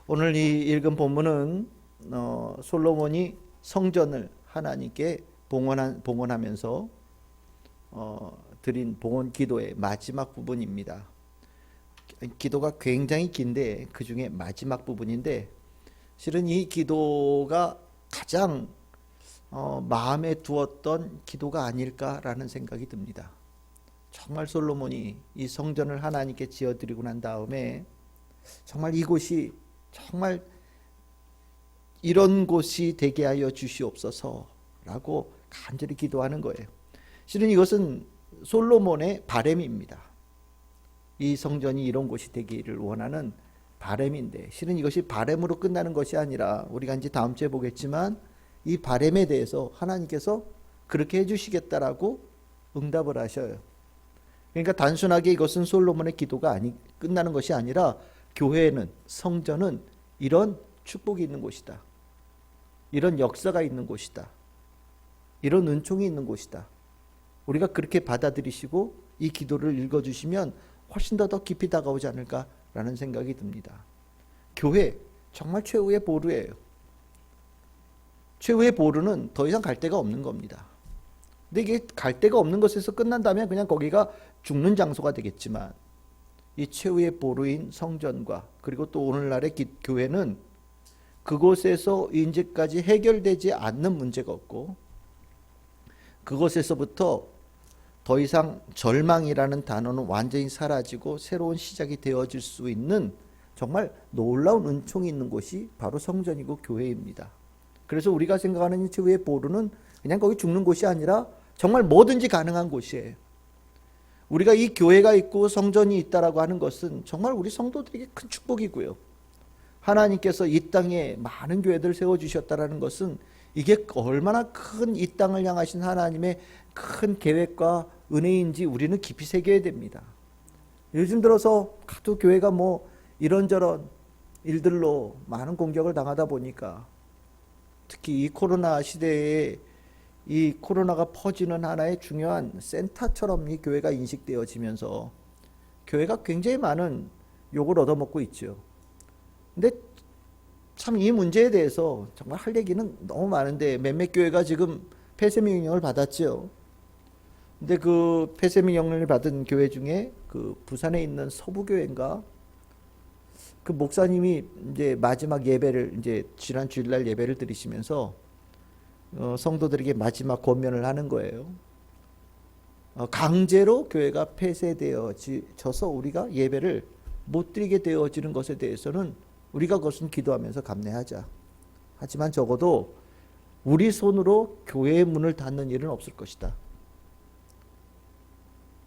오늘 이 읽은 본문은 솔로몬이 성전을 하나님께 봉헌하면서 드린 봉헌 기도의 마지막 부분입니다. 기도가 굉장히 긴데 그 중에 마지막 부분인데, 실은 이 기도가 가장 마음에 두었던 기도가 아닐까라는 생각이 듭니다. 정말 솔로몬이 이 성전을 하나님께 지어드리고 난 다음에 정말 이곳이 정말 이런 곳이 되게 하여 주시옵소서라고 간절히 기도하는 거예요. 실은 이것은 솔로몬의 바람입니다. 이 성전이 이런 곳이 되기를 원하는 바람인데, 실은 이것이 바람으로 끝나는 것이 아니라 우리가 이제 다음 주에 보겠지만 이 바람에 대해서 하나님께서 그렇게 해주시겠다라고 응답을 하셔요. 그러니까 단순하게 이것은 솔로몬의 기도가 끝나는 것이 아니라 교회는, 성전은 이런 축복이 있는 곳이다. 이런 역사가 있는 곳이다. 이런 은총이 있는 곳이다. 우리가 그렇게 받아들이시고 이 기도를 읽어주시면 훨씬 더 깊이 다가오지 않을까라는 생각이 듭니다. 교회, 정말 최후의 보루예요. 최후의 보루는 더 이상 갈 데가 없는 겁니다. 근데 이게 갈 데가 없는 것에서 끝난다면 그냥 거기가 죽는 장소가 되겠지만, 이 최후의 보루인 성전과 그리고 또 오늘날의 교회는 그곳에서 이제까지 해결되지 않는 문제가 없고, 그곳에서부터 더 이상 절망이라는 단어는 완전히 사라지고 새로운 시작이 되어질 수 있는 정말 놀라운 은총이 있는 곳이 바로 성전이고 교회입니다. 그래서 우리가 생각하는 이 최후의 보루는 그냥 거기 죽는 곳이 아니라 정말 뭐든지 가능한 곳이에요. 우리가 이 교회가 있고 성전이 있다라고 하는 것은 정말 우리 성도들에게 큰 축복이고요. 하나님께서 이 땅에 많은 교회들을 세워주셨다라는 것은 이게 얼마나 큰 이 땅을 향하신 하나님의 큰 계획과 은혜인지 우리는 깊이 새겨야 됩니다. 요즘 들어서 하도 교회가 이런저런 일들로 많은 공격을 당하다 보니까, 특히 이 코로나 시대에 이 코로나가 퍼지는 하나의 중요한 센터처럼 이 교회가 인식되어지면서 교회가 굉장히 많은 욕을 얻어먹고 있죠. 근데 참 이 문제에 대해서 정말 할 얘기는 너무 많은데, 몇몇 교회가 지금 폐쇄 명령을 받았죠. 근데 그 폐쇄 명령을 받은 교회 중에 그 부산에 있는 서부교회인가, 그 목사님이 이제 마지막 예배를, 이제 지난 주일날 예배를 드리시면서 성도들에게 마지막 권면을 하는 거예요. 강제로 교회가 폐쇄되어져서 우리가 예배를 못 드리게 되어지는 것에 대해서는 우리가 그것은 기도하면서 감내하자. 하지만 적어도 우리 손으로 교회의 문을 닫는 일은 없을 것이다.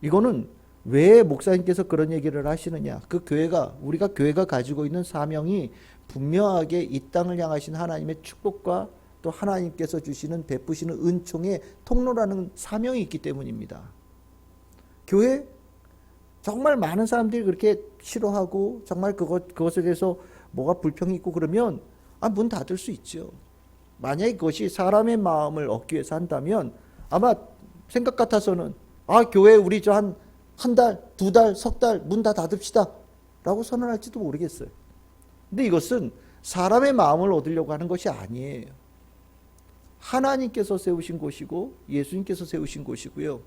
이거는 왜 목사님께서 그런 얘기를 하시느냐? 그 교회가, 우리가 교회가 가지고 있는 사명이 분명하게 이 땅을 향하신 하나님의 축복과 또 하나님께서 주시는 베푸시는 은총의 통로라는 사명이 있기 때문입니다. 교회 정말 많은 사람들이 그렇게 싫어하고 정말 그것에 대해서 뭐가 불평이 있고 그러면 문 닫을 수 있죠. 만약에 그것이 사람의 마음을 얻기 위해서 한다면 아마 생각 같아서는 교회 우리 한 달, 두 달, 석 달 문 다 닫읍시다 라고 선언할지도 모르겠어요. 근데 이것은 사람의 마음을 얻으려고 하는 것이 아니에요. 하나님께서 세우신 곳이고 예수님께서 세우신 곳이고요.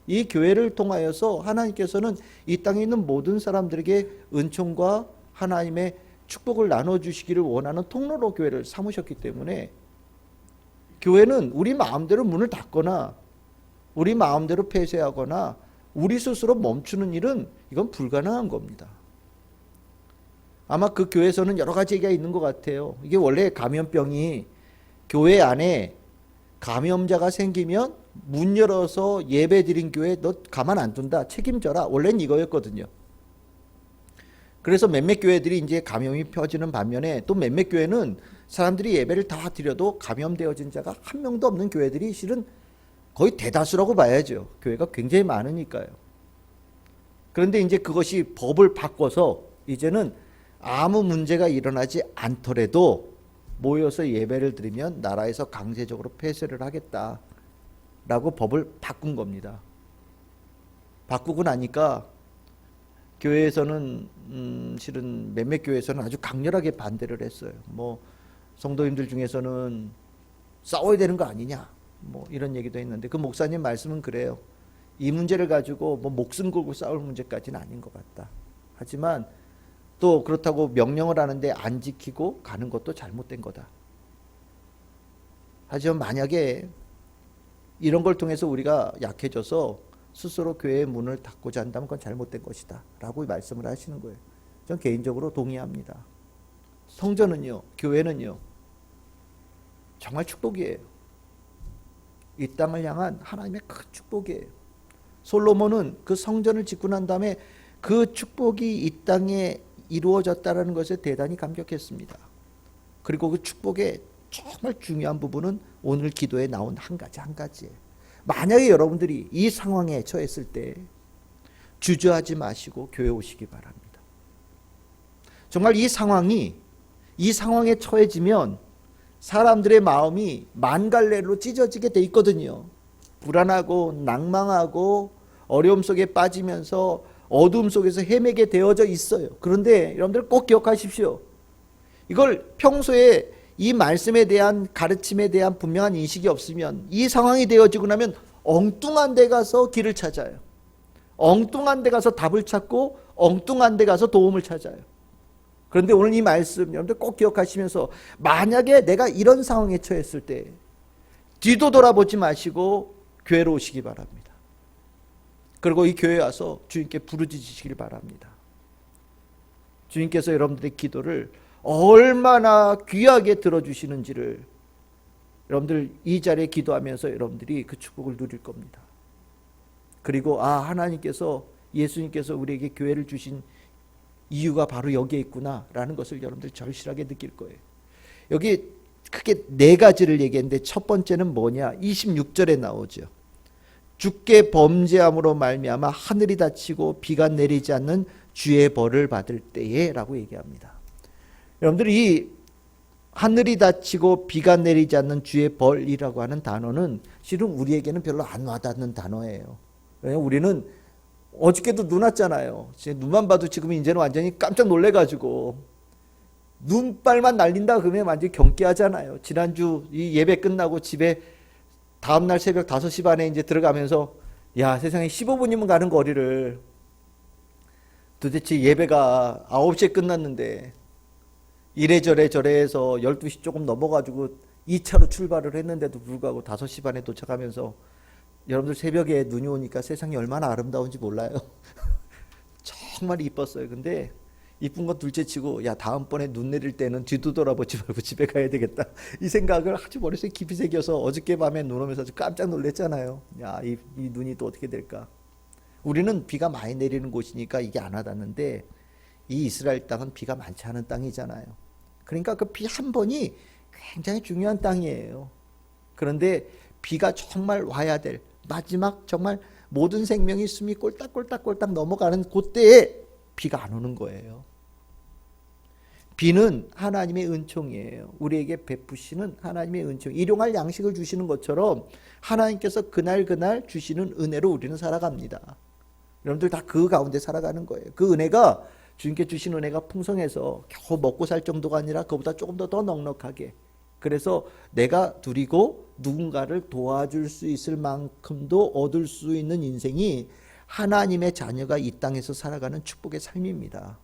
이 교회를 통하여서 하나님께서는 이 땅에 있는 모든 사람들에게 은총과 하나님의 축복을 나눠주시기를 원하는 통로로 교회를 삼으셨기 때문에, 교회는 우리 마음대로 문을 닫거나 우리 마음대로 폐쇄하거나 우리 스스로 멈추는 일은 이건 불가능한 겁니다. 아마 그 교회에서는 여러 가지 얘기가 있는 것 같아요. 이게 원래 감염병이 교회 안에 감염자가 생기면 문 열어서 예배 드린 교회 너 가만 안 둔다, 책임져라, 원래는 이거였거든요. 그래서 몇몇 교회들이 이제 감염이 펴지는 반면에 또 몇몇 교회는 사람들이 예배를 다 드려도 감염되어진 자가 한 명도 없는 교회들이 실은 거의 대다수라고 봐야죠. 교회가 굉장히 많으니까요. 그런데 이제 그것이 법을 바꿔서 이제는 아무 문제가 일어나지 않더라도 모여서 예배를 드리면 나라에서 강제적으로 폐쇄를 하겠다라고 법을 바꾼 겁니다. 바꾸고 나니까 교회에서는 실은 몇몇 교회에서는 아주 강렬하게 반대를 했어요. 뭐 성도님들 중에서는 싸워야 되는 거 아니냐, 뭐 이런 얘기도 했는데 그 목사님 말씀은 그래요. 이 문제를 가지고 뭐 목숨 걸고 싸울 문제까지는 아닌 것 같다. 하지만 또 그렇다고 명령을 하는데 안 지키고 가는 것도 잘못된 거다. 하지만 만약에 이런 걸 통해서 우리가 약해져서 스스로 교회의 문을 닫고자 한다면 그건 잘못된 것이다 라고 말씀을 하시는 거예요. 전 개인적으로 동의합니다. 성전은요, 교회는요, 정말 축복이에요. 이 땅을 향한 하나님의 큰 축복이에요. 솔로몬은 그 성전을 짓고 난 다음에 그 축복이 이 땅에 이루어졌다는 것에 대단히 감격했습니다. 그리고 그 축복의 정말 중요한 부분은 오늘 기도에 나온 한 가지예요. 만약에 여러분들이 이 상황에 처했을 때 주저하지 마시고 교회 오시기 바랍니다. 정말 이 상황에 처해지면 사람들의 마음이 만갈래로 찢어지게 돼 있거든요. 불안하고 낭망하고 어려움 속에 빠지면서 어둠 속에서 헤매게 되어져 있어요. 그런데 여러분들 꼭 기억하십시오. 이걸 평소에 이 말씀에 대한 가르침에 대한 분명한 인식이 없으면 이 상황이 되어지고 나면 엉뚱한 데 가서 길을 찾아요. 엉뚱한 데 가서 답을 찾고 엉뚱한 데 가서 도움을 찾아요. 그런데 오늘 이 말씀 여러분들 꼭 기억하시면서 만약에 내가 이런 상황에 처했을 때 뒤도 돌아보지 마시고 교회로 오시기 바랍니다. 그리고 이 교회에 와서 주님께 부르짖으시길 바랍니다. 주님께서 여러분들의 기도를 얼마나 귀하게 들어주시는지를 여러분들 이 자리에 기도하면서 여러분들이 그 축복을 누릴 겁니다. 그리고 하나님께서 예수님께서 우리에게 교회를 주신 이유가 바로 여기에 있구나 라는 것을 여러분들 절실하게 느낄 거예요. 여기 크게 네 가지를 얘기했는데 첫 번째는 뭐냐, 26절에 나오죠. 주께 범죄함으로 말미암아 하늘이 닫히고 비가 내리지 않는 주의 벌을 받을 때에 라고 얘기합니다. 여러분들이 이 하늘이 닫히고 비가 내리지 않는 주의 벌이라고 하는 단어는 실은 우리에게는 별로 안 와닿는 단어예요. 왜냐하면 우리는 어저께도 눈 왔잖아요. 눈만 봐도 지금 이제는 완전히 깜짝 놀래가지고 눈발만 날린다 그러면 완전히 경계하잖아요. 지난주 이 예배 끝나고 집에 다음날 새벽 5시 반에 이제 들어가면서 야, 세상에 15분이면 가는 거리를 도대체 예배가 9시에 끝났는데 이래저래 저래해서 12시 조금 넘어가지고 2차로 출발을 했는데도 불구하고 5시 반에 도착하면서 여러분들 새벽에 눈이 오니까 세상이 얼마나 아름다운지 몰라요. 정말 이뻤어요. 근데 이쁜 건 둘째치고 야, 다음번에 눈 내릴 때는 뒤도 돌아보지 말고 집에 가야 되겠다. 이 생각을 아주 머릿속에 깊이 새겨서 어저께 밤에 눈 오면서 아주 깜짝 놀랐잖아요. 야, 이 눈이 또 어떻게 될까. 우리는 비가 많이 내리는 곳이니까 이게 안 와닿는데 이 이스라엘 땅은 비가 많지 않은 땅이잖아요. 그러니까 그 비 한 번이 굉장히 중요한 땅이에요. 그런데 비가 정말 와야 될 마지막 정말 모든 생명이 숨이 꼴딱꼴딱 넘어가는 그때에 비가 안 오는 거예요. 비는 하나님의 은총이에요. 우리에게 베푸시는 하나님의 은총. 일용할 양식을 주시는 것처럼 하나님께서 그날 주시는 은혜로 우리는 살아갑니다. 여러분들 다 그 가운데 살아가는 거예요. 그 은혜가 주님께 주신 은혜가 풍성해서 겨우 먹고 살 정도가 아니라 그보다 조금 더 넉넉하게. 그래서 내가 누리고 누군가를 도와줄 수 있을 만큼도 얻을 수 있는 인생이 하나님의 자녀가 이 땅에서 살아가는 축복의 삶입니다.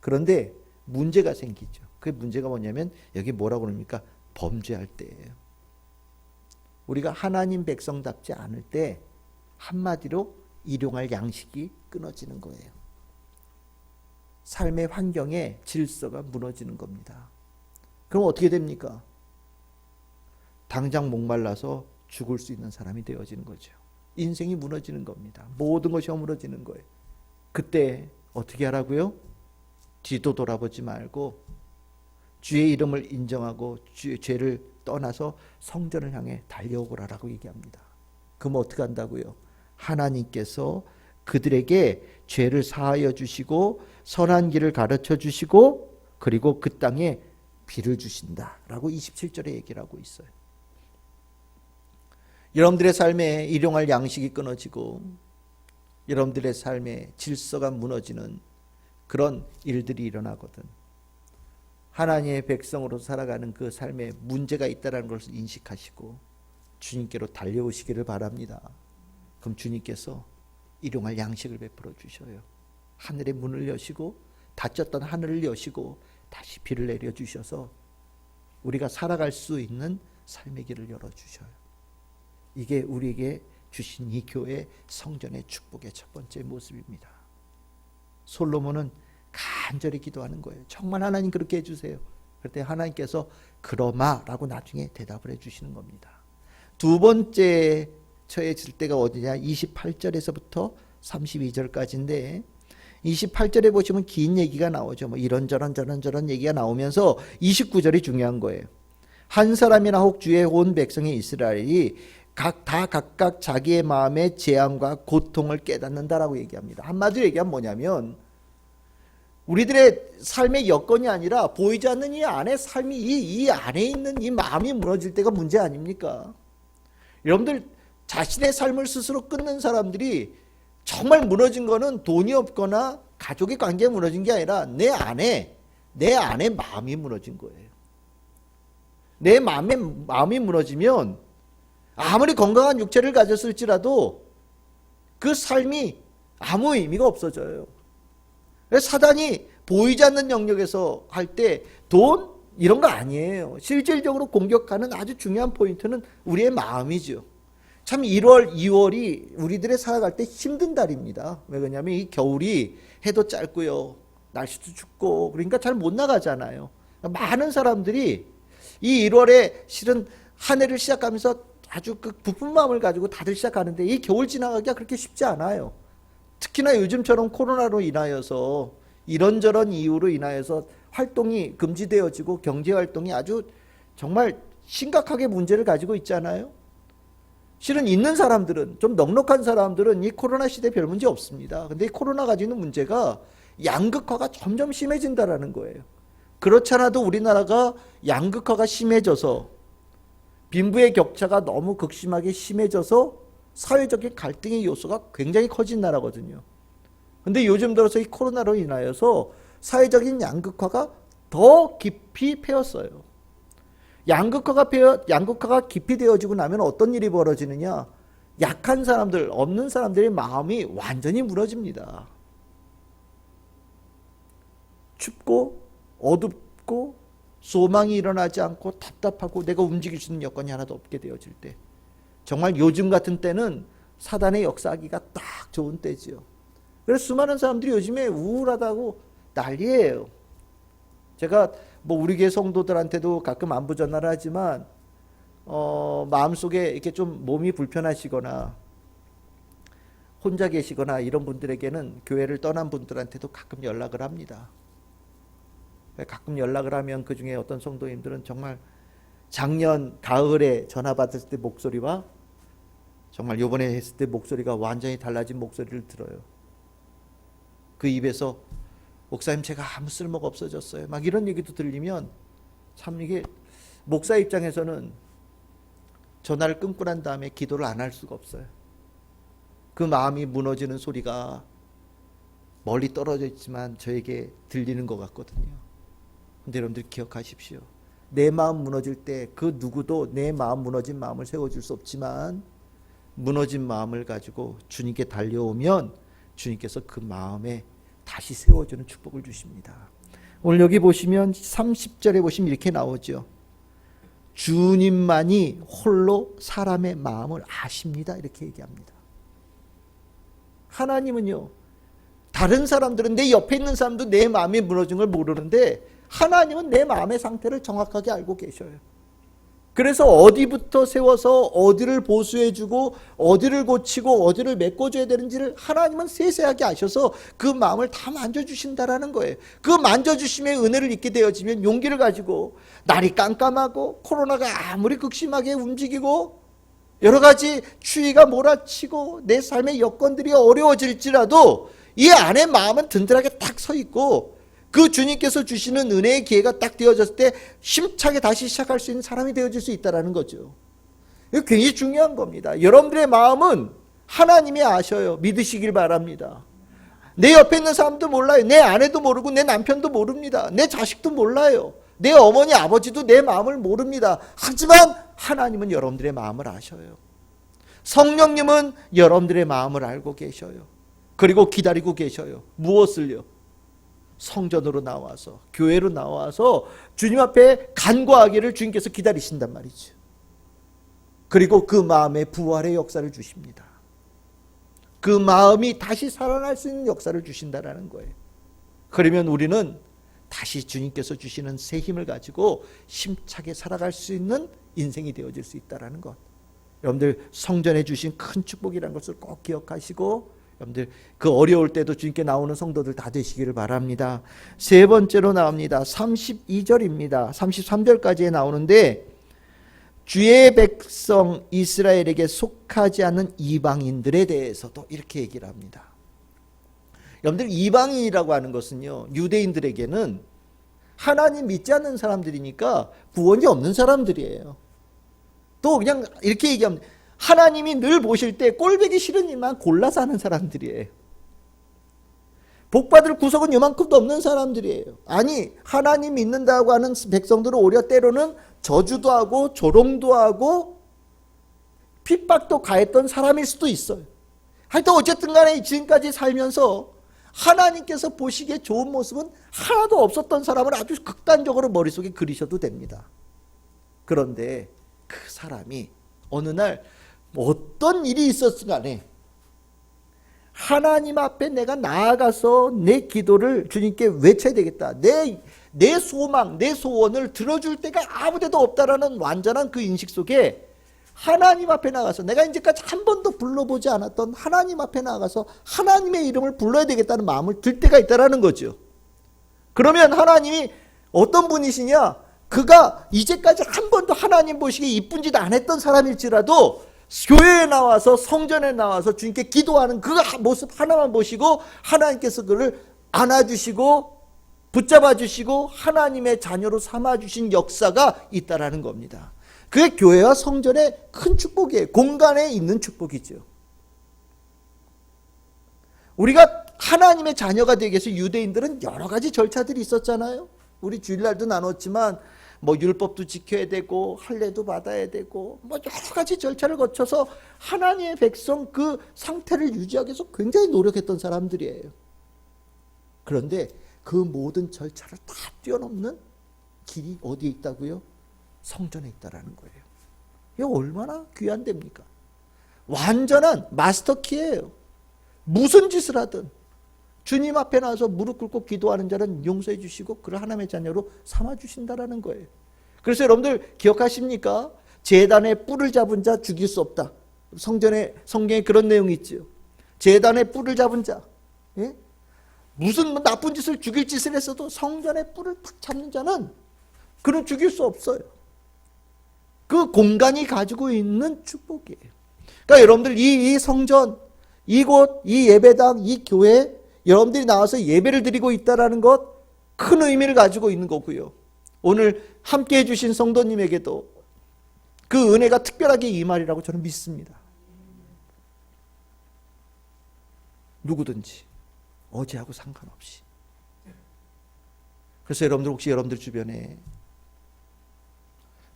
그런데 문제가 생기죠. 그 문제가 뭐냐면 여기 뭐라고 그럽니까? 범죄할 때예요. 우리가 하나님 백성답지 않을 때 한마디로 일용할 양식이 끊어지는 거예요. 삶의 환경의 질서가 무너지는 겁니다. 그럼 어떻게 됩니까? 당장 목말라서 죽을 수 있는 사람이 되어지는 거죠. 인생이 무너지는 겁니다. 모든 것이 허물어지는 거예요. 그때 어떻게 하라고요? 뒤도 돌아보지 말고 주의 이름을 인정하고 주의 죄를 떠나서 성전을 향해 달려오거라라고 얘기합니다. 그럼 어떻게 한다고요? 하나님께서 그들에게 죄를 사하여 주시고 선한 길을 가르쳐 주시고 그리고 그 땅에 비를 주신다라고 27절에 얘기를 하고 있어요. 여러분들의 삶에 일용할 양식이 끊어지고 여러분들의 삶의 질서가 무너지는 그런 일들이 일어나거든. 하나님의 백성으로 살아가는 그 삶에 문제가 있다는 것을 인식하시고 주님께로 달려오시기를 바랍니다. 그럼 주님께서 일용할 양식을 베풀어 주셔요. 하늘의 문을 여시고 닫혔던 하늘을 여시고 다시 비를 내려 주셔서 우리가 살아갈 수 있는 삶의 길을 열어 주셔요. 이게 우리에게 주신 이 교회 성전의 축복의 첫 번째 모습입니다. 솔로몬은 간절히 기도하는 거예요. 정말 하나님 그렇게 해주세요. 그때 하나님께서 그러마라고 나중에 대답을 해주시는 겁니다. 두 번째 처해질 때가 어디냐? 28절에서부터 32절까지인데 28절에 보시면 긴 얘기가 나오죠. 뭐 이런저런 저런저런 얘기가 나오면서 29절이 중요한 거예요. 한 사람이나 혹 주의 온 백성의 이스라엘이 각각 자기의 마음의 재앙과 고통을 깨닫는다라고 얘기합니다. 한마디로 얘기하면 뭐냐면 우리들의 삶의 여건이 아니라 보이지 않는 이 안에 삶이 이 안에 있는 이 마음이 무너질 때가 문제 아닙니까? 여러분들 자신의 삶을 스스로 끊는 사람들이 정말 무너진 거는 돈이 없거나 가족의 관계가 무너진 게 아니라 내 안에 마음이 무너진 거예요. 내 마음이 무너지면 아무리 건강한 육체를 가졌을지라도 그 삶이 아무 의미가 없어져요. 사단이 보이지 않는 영역에서 할 때 돈 이런 거 아니에요. 실질적으로 공격하는 아주 중요한 포인트는 우리의 마음이죠. 참 1월, 2월이 우리들의 살아갈 때 힘든 달입니다. 왜 그러냐면 이 겨울이 해도 짧고요. 날씨도 춥고 그러니까 잘 못 나가잖아요. 많은 사람들이 이 1월에 실은 한 해를 시작하면서 아주 그 부푼 마음을 가지고 다들 시작하는데 이 겨울 지나가기가 그렇게 쉽지 않아요. 특히나 요즘처럼 코로나로 인하여서 이런저런 이유로 인하여서 활동이 금지되어지고 경제활동이 아주 정말 심각하게 문제를 가지고 있잖아요. 실은 있는 사람들은 좀 넉넉한 사람들은 이 코로나 시대에 별 문제 없습니다. 근데 이 코로나 가지고 있는 문제가 양극화가 점점 심해진다라는 거예요. 그렇지 않아도 우리나라가 양극화가 심해져서 빈부의 격차가 너무 극심하게 심해져서 사회적인 갈등의 요소가 굉장히 커진 나라거든요. 근데 요즘 들어서 이 코로나로 인하여서 사회적인 양극화가 더 깊이 패였어요. 양극화가 깊이 되어지고 나면 어떤 일이 벌어지느냐? 약한 사람들, 없는 사람들의 마음이 완전히 무너집니다. 춥고 어둡고 소망이 일어나지 않고 답답하고 내가 움직일 수 있는 여건이 하나도 없게 되어질 때, 정말 요즘 같은 때는 사단의 역사하기가 딱 좋은 때지요. 그래서 수많은 사람들이 요즘에 우울하다고 난리예요. 제가 뭐 우리 교회 성도들한테도 가끔 안부 전화를 하지만 마음속에 이렇게 좀 몸이 불편하시거나 혼자 계시거나 이런 분들에게는 교회를 떠난 분들한테도 가끔 연락을 합니다. 가끔 연락을 하면 그 중에 어떤 성도님들은 정말 작년 가을에 전화 받았을 때 목소리와 정말 요번에 했을 때 목소리가 완전히 달라진 목소리를 들어요. 그 입에서 목사님 제가 아무 쓸모가 없어졌어요. 막 이런 얘기도 들리면 참 이게 목사 입장에서는 전화를 끊고 난 다음에 기도를 안 할 수가 없어요. 그 마음이 무너지는 소리가 멀리 떨어져 있지만 저에게 들리는 것 같거든요. 근데 여러분들 기억하십시오. 내 마음 무너질 때 그 누구도 내 마음 무너진 마음을 세워줄 수 없지만 무너진 마음을 가지고 주님께 달려오면 주님께서 그 마음에 다시 세워주는 축복을 주십니다. 오늘 여기 보시면 30절에 보시면 이렇게 나오죠. 주님만이 홀로 사람의 마음을 아십니다. 이렇게 얘기합니다. 하나님은요, 다른 사람들은 내 옆에 있는 사람도 내 마음이 무너진 걸 모르는데 하나님은 내 마음의 상태를 정확하게 알고 계셔요. 그래서 어디부터 세워서 어디를 보수해주고 어디를 고치고 어디를 메꿔줘야 되는지를 하나님은 세세하게 아셔서 그 마음을 다 만져주신다라는 거예요. 그 만져주심의 은혜를 잊게 되어지면 용기를 가지고 날이 깜깜하고 코로나가 아무리 극심하게 움직이고 여러 가지 추위가 몰아치고 내 삶의 여건들이 어려워질지라도 이 안에 마음은 든든하게 딱 서 있고 그 주님께서 주시는 은혜의 기회가 딱 되어졌을 때 힘차게 다시 시작할 수 있는 사람이 되어질 수 있다는 거죠. 이거 굉장히 중요한 겁니다. 여러분들의 마음은 하나님이 아셔요. 믿으시길 바랍니다. 내 옆에 있는 사람도 몰라요. 내 아내도 모르고 내 남편도 모릅니다. 내 자식도 몰라요. 내 어머니 아버지도 내 마음을 모릅니다. 하지만 하나님은 여러분들의 마음을 아셔요. 성령님은 여러분들의 마음을 알고 계셔요. 그리고 기다리고 계셔요. 무엇을요? 성전으로 나와서, 교회로 나와서 주님 앞에 간구하기를 주님께서 기다리신단 말이죠. 그리고 그 마음에 부활의 역사를 주십니다. 그 마음이 다시 살아날 수 있는 역사를 주신다는 거예요. 그러면 우리는 다시 주님께서 주시는 새 힘을 가지고 힘차게 살아갈 수 있는 인생이 되어질 수 있다는 것. 여러분들 성전에 주신 큰 축복이라는 것을 꼭 기억하시고, 여러분들 그 어려울 때도 주님께 나오는 성도들 다 되시기를 바랍니다. 세 번째로 나옵니다. 32절입니다. 33절까지 나오는데, 주의 백성 이스라엘에게 속하지 않는 이방인들에 대해서도 이렇게 얘기를 합니다. 여러분들 이방인이라고 하는 것은요, 유대인들에게는 하나님 믿지 않는 사람들이니까 구원이 없는 사람들이에요. 또 그냥 이렇게 얘기합니다. 하나님이 늘 보실 때 꼴보기 싫은 일만 골라서 하는 사람들이에요. 복받을 구석은 요만큼도 없는 사람들이에요. 아니, 하나님 믿는다고 하는 백성들은 오히려 때로는 저주도 하고 조롱도 하고 핍박도 가했던 사람일 수도 있어요. 하여튼 어쨌든 간에 지금까지 살면서 하나님께서 보시기에 좋은 모습은 하나도 없었던 사람을 아주 극단적으로 머릿속에 그리셔도 됩니다. 그런데 그 사람이 어느 날 어떤 일이 있었을 간에 하나님 앞에 내가 나아가서 내 기도를 주님께 외쳐야 되겠다. 내 소망, 내 소원을 들어줄 때가 아무데도 없다라는 완전한 그 인식 속에 하나님 앞에 나가서 내가 이제까지 한 번도 불러보지 않았던 하나님 앞에 나가서 하나님의 이름을 불러야 되겠다는 마음을 들 때가 있다라는 거죠. 그러면 하나님이 어떤 분이시냐? 그가 이제까지 한 번도 하나님 보시기에 이쁜 짓 안 했던 사람일지라도 교회에 나와서 성전에 나와서 주님께 기도하는 그 모습 하나만 보시고 하나님께서 그를 안아주시고 붙잡아 주시고 하나님의 자녀로 삼아주신 역사가 있다라는 겁니다. 그게 교회와 성전의 큰 축복이에요. 공간에 있는 축복이죠. 우리가 하나님의 자녀가 되기 위해서 유대인들은 여러 가지 절차들이 있었잖아요. 우리 주일날도 나눴지만 뭐 율법도 지켜야 되고 할례도 받아야 되고 뭐 여러 가지 절차를 거쳐서 하나님의 백성 그 상태를 유지하기 위해서 굉장히 노력했던 사람들이에요. 그런데 그 모든 절차를 다 뛰어넘는 길이 어디에 있다고요? 성전에 있다라는 거예요. 이게 얼마나 귀한 데입니까? 완전한 마스터키예요. 무슨 짓을 하든 주님 앞에 나와서 무릎 꿇고 기도하는 자는 용서해 주시고 그를 하나님의 자녀로 삼아 주신다라는 거예요. 그래서 여러분들 기억하십니까? 제단의 뿔을 잡은 자 죽일 수 없다. 성경에 그런 내용이 있죠. 제단의 뿔을 잡은 자, 예? 무슨 나쁜 짓을 죽일 짓을 했어도 성전의 뿔을 탁 잡는 자는 그는 죽일 수 없어요. 그 공간이 가지고 있는 축복이에요. 그러니까 여러분들 이 성전, 이곳, 이 예배당, 이 교회 여러분들이 나와서 예배를 드리고 있다는 것 큰 의미를 가지고 있는 거고요. 오늘 함께해 주신 성도님에게도 그 은혜가 특별하게 임하리라고 저는 믿습니다. 누구든지 어제하고 상관없이. 그래서 여러분들 혹시 여러분들 주변에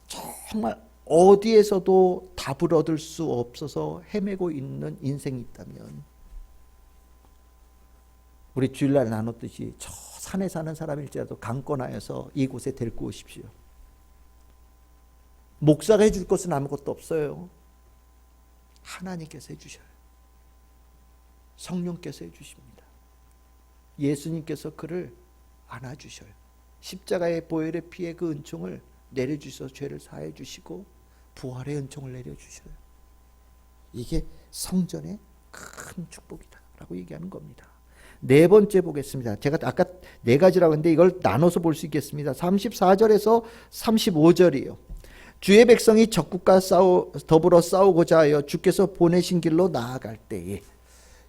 정말 어디에서도 답을 얻을 수 없어서 헤매고 있는 인생이 있다면 우리 주일날 나눴듯이 저 산에 사는 사람일지라도 강권하여서 이곳에 데리고 오십시오. 목사가 해줄 것은 아무것도 없어요. 하나님께서 해주셔요. 성령께서 해주십니다. 예수님께서 그를 안아주셔요. 십자가의 보혈의 피의 그 은총을 내려주셔서 죄를 사해 주시고 부활의 은총을 내려주셔요. 이게 성전의 큰 축복이다라고 얘기하는 겁니다. 네 번째 보겠습니다. 제가 아까 네 가지라고 했는데 이걸 나눠서 볼 수 있겠습니다. 34절에서 35절이요. 주의 백성이 적국과 더불어 싸우고자 하여 주께서 보내신 길로 나아갈 때에,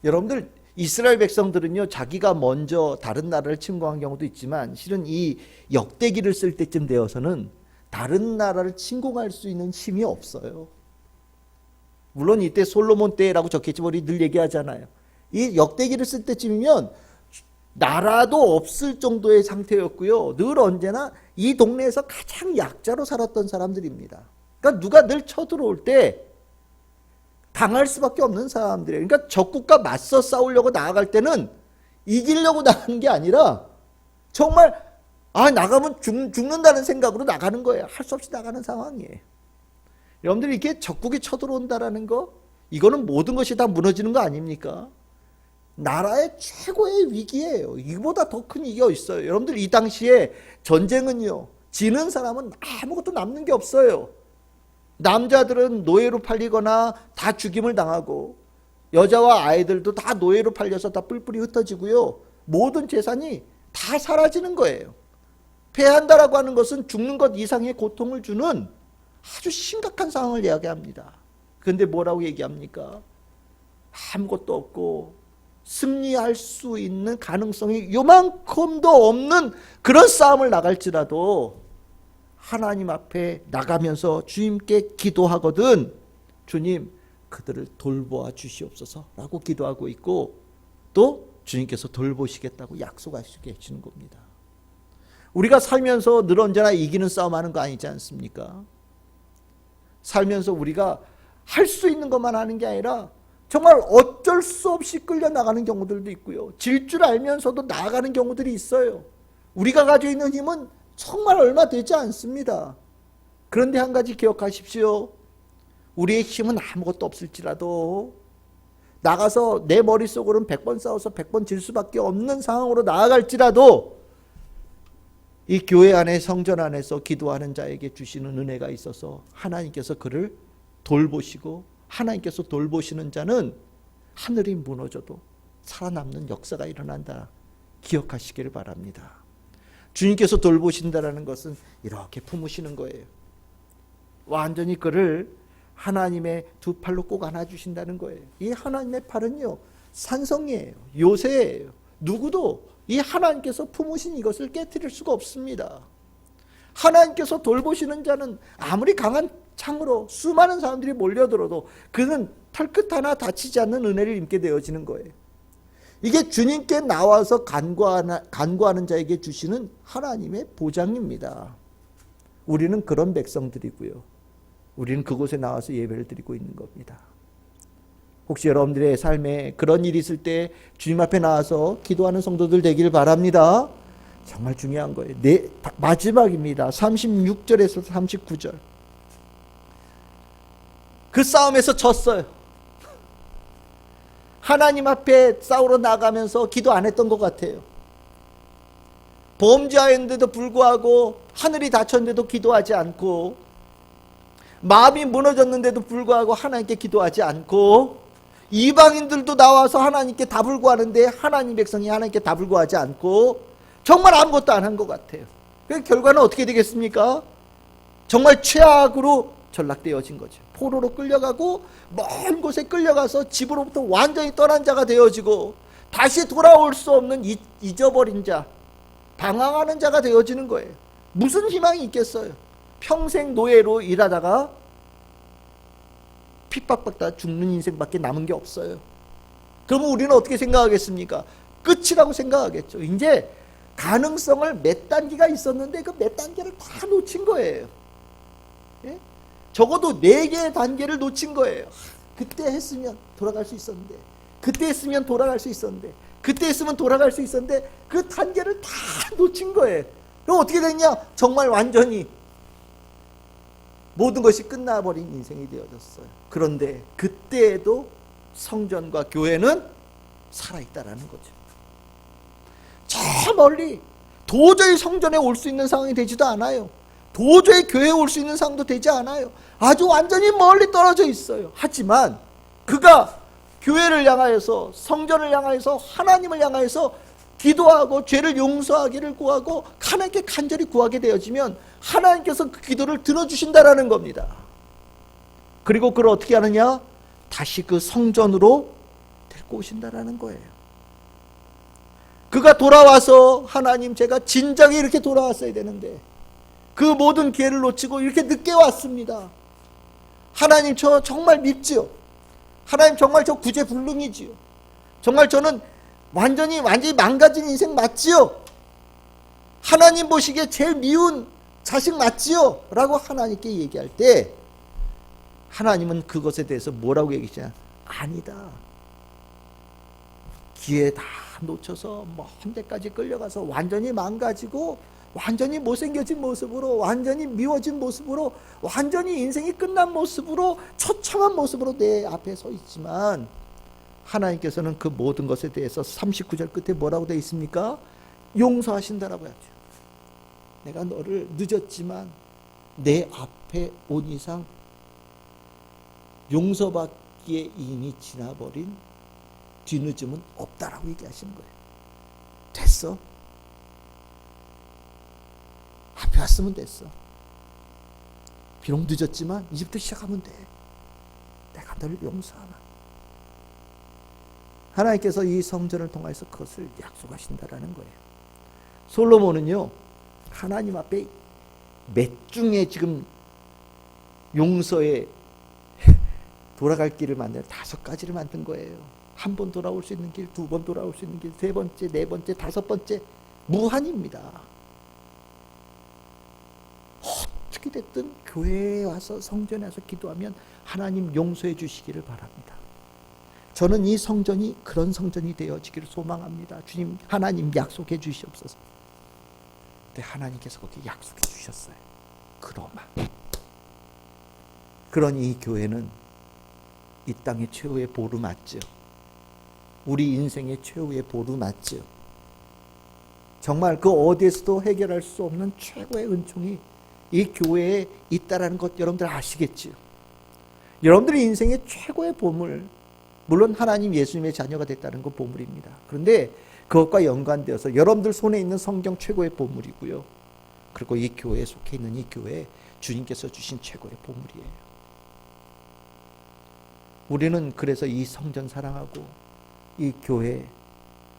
여러분들 이스라엘 백성들은요 자기가 먼저 다른 나라를 침공한 경우도 있지만 실은 이 역대기를 쓸 때쯤 되어서는 다른 나라를 침공할 수 있는 힘이 없어요. 물론 이때 솔로몬 때라고 적혀있지만 우리 늘 얘기하잖아요. 이 역대기를 쓸 때쯤이면 나라도 없을 정도의 상태였고요. 늘 언제나 이 동네에서 가장 약자로 살았던 사람들입니다. 그러니까 누가 늘 쳐들어올 때 당할 수밖에 없는 사람들이에요. 그러니까 적국과 맞서 싸우려고 나아갈 때는 이기려고 나가는 게 아니라 정말 나가면 죽는다는 생각으로 나가는 거예요. 할 수 없이 나가는 상황이에요. 여러분들 이렇게 적국이 쳐들어온다라는 거, 이거는 모든 것이 다 무너지는 거 아닙니까? 나라의 최고의 위기예요. 이보다 더 큰 위기가 있어요. 여러분들 이 당시에 전쟁은요, 지는 사람은 아무것도 남는 게 없어요. 남자들은 노예로 팔리거나 다 죽임을 당하고, 여자와 아이들도 다 노예로 팔려서 다 뿔뿔이 흩어지고요, 모든 재산이 다 사라지는 거예요. 패한다라고 하는 것은 죽는 것 이상의 고통을 주는 아주 심각한 상황을 이야기합니다. 그런데 뭐라고 얘기합니까? 아무것도 없고 승리할 수 있는 가능성이 요만큼도 없는 그런 싸움을 나갈지라도 하나님 앞에 나가면서 주님께 기도하거든 주님 그들을 돌보아 주시옵소서 라고 기도하고 있고, 또 주님께서 돌보시겠다고 약속하시게 해주는 겁니다. 우리가 살면서 늘 언제나 이기는 싸움하는 거 아니지 않습니까? 살면서 우리가 할 수 있는 것만 하는 게 아니라 정말 어쩔 수 없이 끌려나가는 경우들도 있고요, 질 줄 알면서도 나아가는 경우들이 있어요. 우리가 가지고 있는 힘은 정말 얼마 되지 않습니다. 그런데 한 가지 기억하십시오. 우리의 힘은 아무것도 없을지라도 나가서 내 머릿속으로는 100번 싸워서 100번 질 수밖에 없는 상황으로 나아갈지라도 이 교회 안에, 성전 안에서 기도하는 자에게 주시는 은혜가 있어서 하나님께서 그를 돌보시고, 하나님께서 돌보시는 자는 하늘이 무너져도 살아남는 역사가 일어난다. 기억하시기를 바랍니다. 주님께서 돌보신다라는 것은 이렇게 품으시는 거예요. 완전히 그를 하나님의 두 팔로 꼭 안아주신다는 거예요. 이 하나님의 팔은요, 산성이에요. 요새예요. 누구도 이 하나님께서 품으신 이것을 깨트릴 수가 없습니다. 하나님께서 돌보시는 자는 아무리 강한 창으로 수많은 사람들이 몰려들어도 그는 털끝 하나 다치지 않는 은혜를 입게 되어지는 거예요. 이게 주님께 나와서 간구하는 자에게 주시는 하나님의 보장입니다. 우리는 그런 백성들이고요, 우리는 그곳에 나와서 예배를 드리고 있는 겁니다. 혹시 여러분들의 삶에 그런 일이 있을 때 주님 앞에 나와서 기도하는 성도들 되길 바랍니다. 정말 중요한 거예요. 마지막입니다. 36절에서 39절. 그 싸움에서 졌어요. 하나님 앞에 싸우러 나가면서 기도 안 했던 것 같아요. 범죄하였는데도 불구하고, 하늘이 닫혔는데도 기도하지 않고, 마음이 무너졌는데도 불구하고 하나님께 기도하지 않고, 이방인들도 나와서 하나님께 답을 구하는데 하나님 백성이 하나님께 답을 구하지 않고 정말 아무것도 안 한 것 같아요. 그 결과는 어떻게 되겠습니까? 정말 최악으로 전락되어진 거죠. 포로로 끌려가고 먼 곳에 끌려가서 집으로부터 완전히 떠난 자가 되어지고 다시 돌아올 수 없는 잊어버린 자, 방황하는 자가 되어지는 거예요. 무슨 희망이 있겠어요? 평생 노예로 일하다가 핍박받다 죽는 인생밖에 남은 게 없어요. 그러면 우리는 어떻게 생각하겠습니까? 끝이라고 생각하겠죠. 이제 가능성을 몇 단계가 있었는데 그 몇 단계를 다 놓친 거예요. 예? 적어도 4개의 단계를 놓친 거예요. 그때 했으면 돌아갈 수 있었는데, 그때 했으면 돌아갈 수 있었는데, 그때 했으면 돌아갈 수 있었는데 그 단계를 다 놓친 거예요. 그럼 어떻게 됐냐? 정말 완전히 모든 것이 끝나버린 인생이 되어졌어요. 그런데 그때에도 성전과 교회는 살아있다라는 거죠. 저 멀리 도저히 성전에 올 수 있는 상황이 되지도 않아요. 도저히 교회에 올 수 있는 상황도 되지 않아요. 아주 완전히 멀리 떨어져 있어요. 하지만 그가 교회를 향하여서, 성전을 향하여서, 하나님을 향하여서 기도하고 죄를 용서하기를 구하고 하나님께 간절히 구하게 되어지면 하나님께서 그 기도를 들어주신다라는 겁니다. 그리고 그걸 어떻게 하느냐? 다시 그 성전으로 데리고 오신다라는 거예요. 그가 돌아와서 하나님, 제가 진작에 이렇게 돌아왔어야 되는데 그 모든 기회를 놓치고 이렇게 늦게 왔습니다. 하나님, 저 정말 밉지요. 하나님, 정말 저 구제불능이지요. 정말 저는 완전히 망가진 인생 맞지요? 하나님 보시기에 제일 미운 자식 맞지요? 라고 하나님께 얘기할 때 하나님은 그것에 대해서 뭐라고 얘기하시냐? 아니다. 기회 다 놓쳐서 먼 데까지 끌려가서 완전히 망가지고 완전히 못생겨진 모습으로, 완전히 미워진 모습으로, 완전히 인생이 끝난 모습으로, 처참한 모습으로 내 앞에 서 있지만 하나님께서는 그 모든 것에 대해서 39절 끝에 뭐라고 되어 있습니까? 용서하신다라고 하죠. 내가 너를 늦었지만 내 앞에 온 이상 용서받기에 이미 지나버린 뒤늦음은 없다라고 얘기하시는 거예요. 됐어. 앞에 왔으면 됐어. 비록 늦었지만 이제부터 시작하면 돼. 내가 너를 용서하나. 하나님께서 이 성전을 통해서 그것을 약속하신다라는 거예요. 솔로몬은요, 하나님 앞에 몇 중에 지금 용서에 돌아갈 길을 만든 5가지를 만든 거예요. 한 번 돌아올 수 있는 길, 2번 돌아올 수 있는 길, 3번째, 4번째, 5번째, 무한입니다. 어떻게 됐든 교회에 와서 성전에 와서 기도하면 하나님 용서해 주시기를 바랍니다. 저는 이 성전이 그런 성전이 되어지기를 소망합니다. 주님, 하나님 약속해 주시옵소서. 근데 하나님께서 거기 약속해 주셨어요. 그러나 그러니 이 교회는 이 땅의 최후의 보루 맞죠. 우리 인생의 최후의 보루 맞죠. 정말 그 어디에서도 해결할 수 없는 최고의 은총이 이 교회에 있다라는 것 여러분들 아시겠지요? 여러분들의 인생의 최고의 보물, 물론 하나님 예수님의 자녀가 됐다는 건 보물입니다. 그런데 그것과 연관되어서 여러분들 손에 있는 성경 최고의 보물이고요. 그리고 이 교회에 속해 있는 이 교회 주님께서 주신 최고의 보물이에요. 우리는 그래서 이 성전 사랑하고 이 교회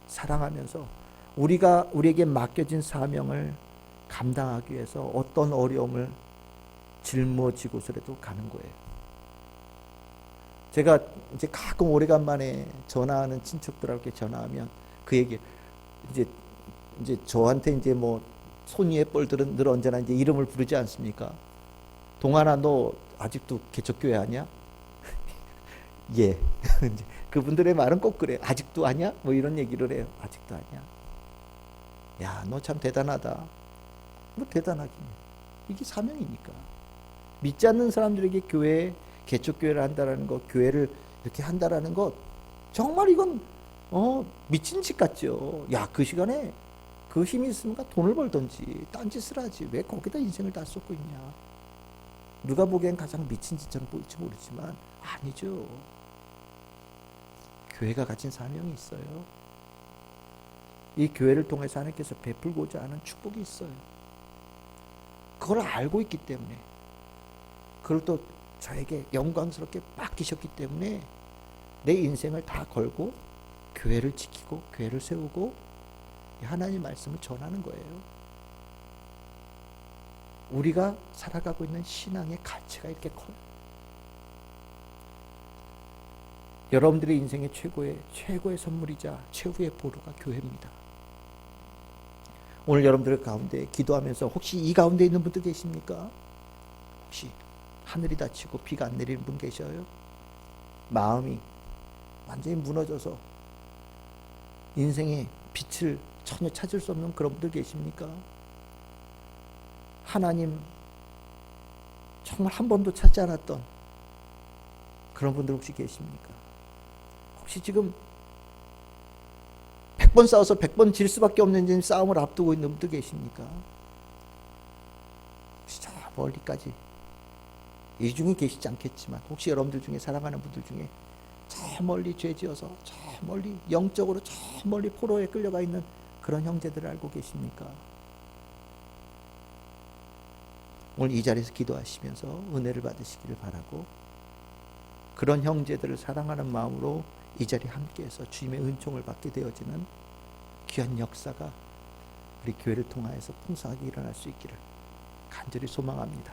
사랑하면서 우리에게 맡겨진 사명을 감당하기 위해서 어떤 어려움을 짊어지고서라도 가는 거예요. 제가 이제 가끔 오래간만에 전화하는 친척들하고 전화하면 그 얘기, 이제 저한테 이제 뭐 손위의 뻘들은 늘 언제나 이제 이름을 부르지 않습니까? 동환아, 너 아직도 개척교회 하냐? 예. 그분들의 말은 꼭 그래. 아직도 하냐? 뭐 이런 얘기를 해요. 아직도 하냐? 야, 너 참 대단하다. 뭐 대단하긴 해. 이게 사명이니까. 믿지 않는 사람들에게 교회, 개척교회를 한다라는 것, 교회를 이렇게 한다라는 것, 정말 이건 미친 짓 같죠. 야, 그 시간에 그 힘이 있으니까 돈을 벌던지 딴짓을 하지 왜 거기다 인생을 다 쏟고 있냐. 누가 보기엔 가장 미친 짓처럼 보일지 모르지만 아니죠. 교회가 가진 사명이 있어요. 이 교회를 통해서 하나님께서 베풀고자 하는 축복이 있어요. 그걸 알고 있기 때문에, 그걸 또 저에게 영광스럽게 맡기셨기 때문에 내 인생을 다 걸고 교회를 지키고 교회를 세우고 하나님 말씀을 전하는 거예요. 우리가 살아가고 있는 신앙의 가치가 이렇게 커요. 여러분들의 인생의 최고의 선물이자 최후의 보루가 교회입니다. 오늘 여러분들 가운데 기도하면서 혹시 이 가운데 있는 분들 계십니까? 혹시 하늘이 닫히고 비가 안 내리는 분 계셔요? 마음이 완전히 무너져서 인생의 빛을 전혀 찾을 수 없는 그런 분들 계십니까? 하나님 정말 한 번도 찾지 않았던 그런 분들 혹시 계십니까? 혹시 지금 100번 싸워서 100번 질 수밖에 없는 싸움을 앞두고 있는 분들 계십니까? 혹시 저 멀리까지, 이 중에 계시지 않겠지만 혹시 여러분들 중에 사랑하는 분들 중에 저 멀리 죄지어서 저 멀리 영적으로 저 멀리 포로에 끌려가 있는 그런 형제들을 알고 계십니까? 오늘 이 자리에서 기도하시면서 은혜를 받으시기를 바라고, 그런 형제들을 사랑하는 마음으로 이 자리에 함께해서 주님의 은총을 받게 되어지는 귀한 역사가 우리 교회를 통하여서 풍성하게 일어날 수 있기를 간절히 소망합니다.